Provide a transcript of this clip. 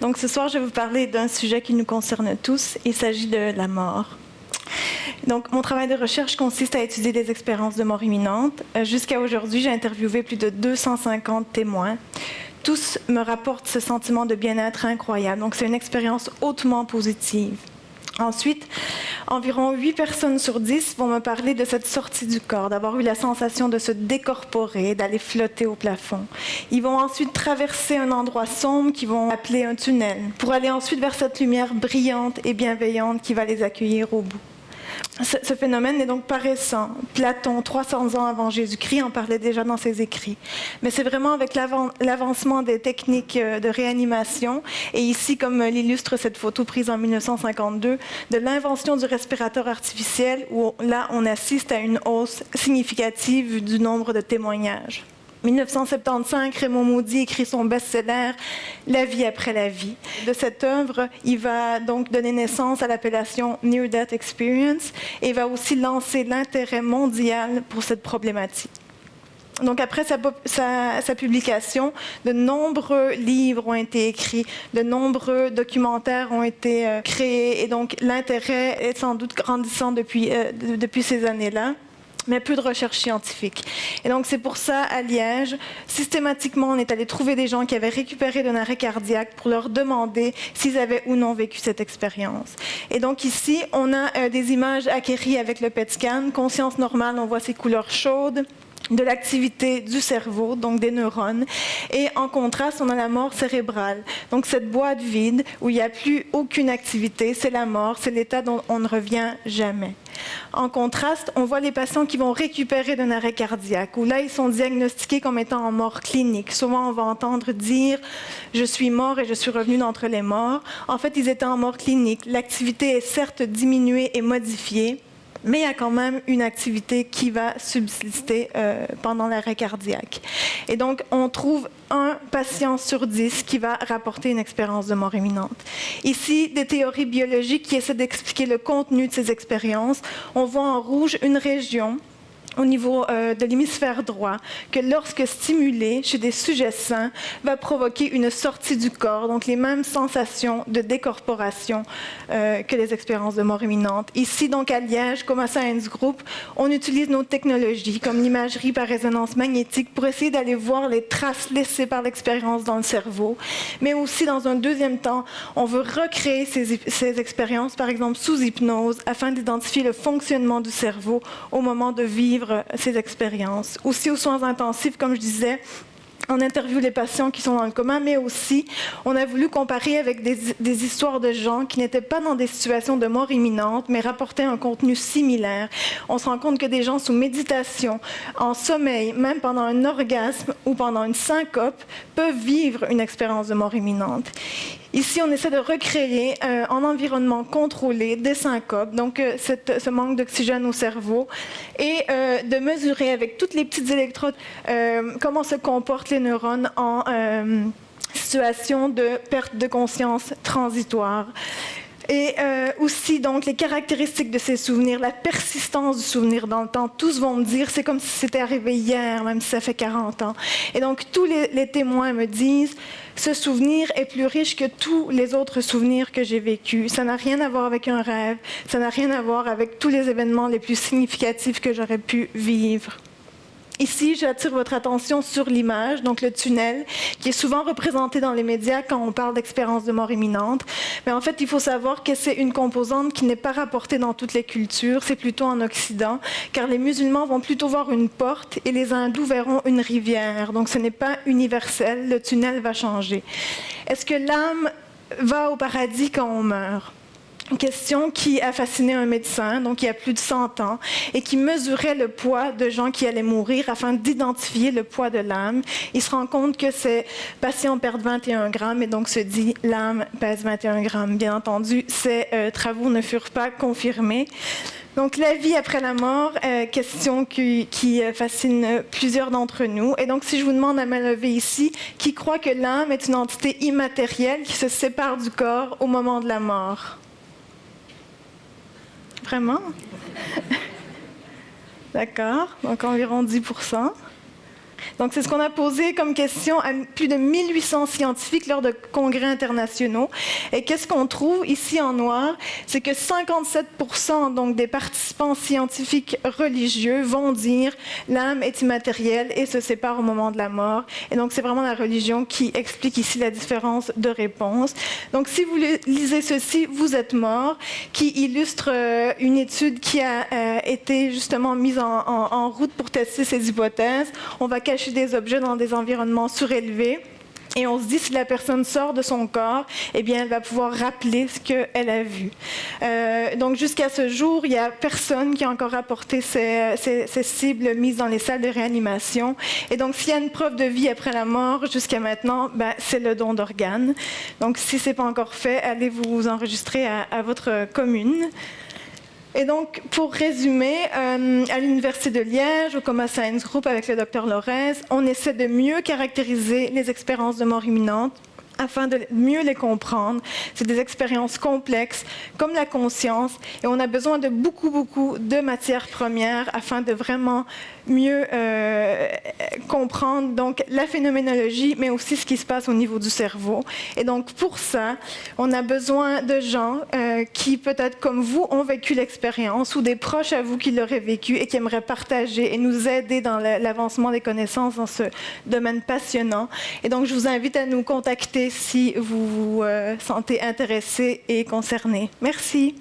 Donc ce soir, je vais vous parler d'un sujet qui nous concerne tous. Il s'agit de la mort. Donc, mon travail de recherche consiste à étudier des expériences de mort imminente. Jusqu'à aujourd'hui, j'ai interviewé plus de 250 témoins. Tous me rapportent ce sentiment de bien-être incroyable. Donc, c'est une expérience hautement positive. Ensuite, environ 8 personnes sur 10 vont me parler de cette sortie du corps, d'avoir eu la sensation de se décorporer, d'aller flotter au plafond. Ils vont ensuite traverser un endroit sombre qu'ils vont appeler un tunnel, pour aller ensuite vers cette lumière brillante et bienveillante qui va les accueillir au bout. Ce phénomène n'est donc pas récent. Platon, 300 ans avant Jésus-Christ, en parlait déjà dans ses écrits. Mais c'est vraiment avec l'avancement des techniques de réanimation, et ici, comme l'illustre cette photo prise en 1952, de l'invention du respirateur artificiel, où là, on assiste à une hausse significative du nombre de témoignages. 1975, Raymond Moody écrit son best-seller « La vie après la vie ». De cette œuvre, il va donc donner naissance à l'appellation Near Death Experience et va aussi lancer l'intérêt mondial pour cette problématique. Donc après sa publication, de nombreux livres ont été écrits, de nombreux documentaires ont été créés, et donc l'intérêt est sans doute grandissant depuis ces années-là, mais peu de recherche scientifique. Et donc, c'est pour ça, à Liège, systématiquement, on est allé trouver des gens qui avaient récupéré d'un arrêt cardiaque pour leur demander s'ils avaient ou non vécu cette expérience. Et donc, ici, on a des images acquéries avec le PET scan. Conscience normale, on voit ces couleurs chaudes, de l'activité du cerveau, donc des neurones. Et en contraste, on a la mort cérébrale. Donc cette boîte vide où il n'y a plus aucune activité, c'est la mort, c'est l'état dont on ne revient jamais. En contraste, on voit les patients qui vont récupérer d'un arrêt cardiaque, où là, ils sont diagnostiqués comme étant en mort clinique. Souvent, on va entendre dire « je suis mort et je suis revenu d'entre les morts ». En fait, ils étaient en mort clinique. L'activité est certes diminuée et modifiée, mais il y a quand même une activité qui va subsister pendant l'arrêt cardiaque. Et donc, on trouve un patient sur 10 qui va rapporter une expérience de mort imminente. Ici, des théories biologiques qui essaient d'expliquer le contenu de ces expériences. On voit en rouge une région au niveau de l'hémisphère droit, que lorsque stimulé chez des sujets sains, va provoquer une sortie du corps, donc les mêmes sensations de décorporation que les expériences de mort imminente. Ici, donc à Liège, comme à Science Group, on utilise nos technologies, comme l'imagerie par résonance magnétique, pour essayer d'aller voir les traces laissées par l'expérience dans le cerveau. Mais aussi, dans un deuxième temps, on veut recréer ces expériences, par exemple sous hypnose, afin d'identifier le fonctionnement du cerveau au moment de vivre ces expériences. Aussi aux soins intensifs, comme je disais, on interviewe les patients qui sont dans le coma, mais aussi, on a voulu comparer avec des histoires de gens qui n'étaient pas dans des situations de mort imminente, mais rapportaient un contenu similaire. On se rend compte que des gens sous méditation, en sommeil, même pendant un orgasme ou pendant une syncope, peuvent vivre une expérience de mort imminente. Ici, on essaie de recréer en environnement contrôlé des syncopes, donc ce manque d'oxygène au cerveau, et de mesurer avec toutes les petites électrodes comment se comportent les neurones en situation de perte de conscience transitoire. Et aussi, donc, les caractéristiques de ces souvenirs, la persistance du souvenir dans le temps. Tous vont me dire, c'est comme si c'était arrivé hier, même si ça fait 40 ans. Et donc, tous les témoins me disent, ce souvenir est plus riche que tous les autres souvenirs que j'ai vécus. Ça n'a rien à voir avec un rêve, ça n'a rien à voir avec tous les événements les plus significatifs que j'aurais pu vivre. Ici, j'attire votre attention sur l'image, donc le tunnel, qui est souvent représenté dans les médias quand on parle d'expérience de mort imminente. Mais en fait, il faut savoir que c'est une composante qui n'est pas rapportée dans toutes les cultures, c'est plutôt en Occident, car les musulmans vont plutôt voir une porte et les hindous verront une rivière. Donc ce n'est pas universel, le tunnel va changer. Est-ce que l'âme va au paradis quand on meurt ? Une question qui a fasciné un médecin, donc il y a plus de 100 ans, et qui mesurait le poids de gens qui allaient mourir afin d'identifier le poids de l'âme. Il se rend compte que ces patients perdent 21 grammes et donc se dit l'âme pèse 21 grammes. Bien entendu, ces travaux ne furent pas confirmés. Donc, la vie après la mort, question qui fascine plusieurs d'entre nous. Et donc, si je vous demande à main levée ici, qui croit que l'âme est une entité immatérielle qui se sépare du corps au moment de la mort? Vraiment? D'accord, donc environ 10%. Donc, c'est ce qu'on a posé comme question à plus de 1800 scientifiques lors de congrès internationaux. Et qu'est-ce qu'on trouve ici en noir? C'est que 57% donc, des participants scientifiques religieux vont dire l'âme est immatérielle et se sépare au moment de la mort. Et donc, c'est vraiment la religion qui explique ici la différence de réponse. Donc, si vous lisez ceci, vous êtes mort, qui illustre une étude qui a été justement mise en route pour tester ces hypothèses. On va cacher des objets dans des environnements surélevés. Et on se dit, si la personne sort de son corps, eh bien, elle va pouvoir rappeler ce qu'elle a vu. Donc, jusqu'à ce jour, il n'y a personne qui a encore rapporté ces cibles mises dans les salles de réanimation. Et donc, s'il y a une preuve de vie après la mort, jusqu'à maintenant, ben, c'est le don d'organes. Donc, si ce n'est pas encore fait, allez vous enregistrer à votre commune. Et donc, pour résumer, à l'Université de Liège, au Coma Science Group avec le Dr Lorez, on essaie de mieux caractériser les expériences de mort imminente afin de mieux les comprendre. C'est des expériences complexes, comme la conscience, et on a besoin de beaucoup de matières premières afin de vraiment mieux comprendre donc, la phénoménologie, mais aussi ce qui se passe au niveau du cerveau. Et donc, pour ça, on a besoin de gens qui, peut-être comme vous, ont vécu l'expérience ou des proches à vous qui l'auraient vécu et qui aimeraient partager et nous aider dans l'avancement des connaissances dans ce domaine passionnant. Et donc, je vous invite à nous contacter si vous vous sentez intéressé et concerné. Merci.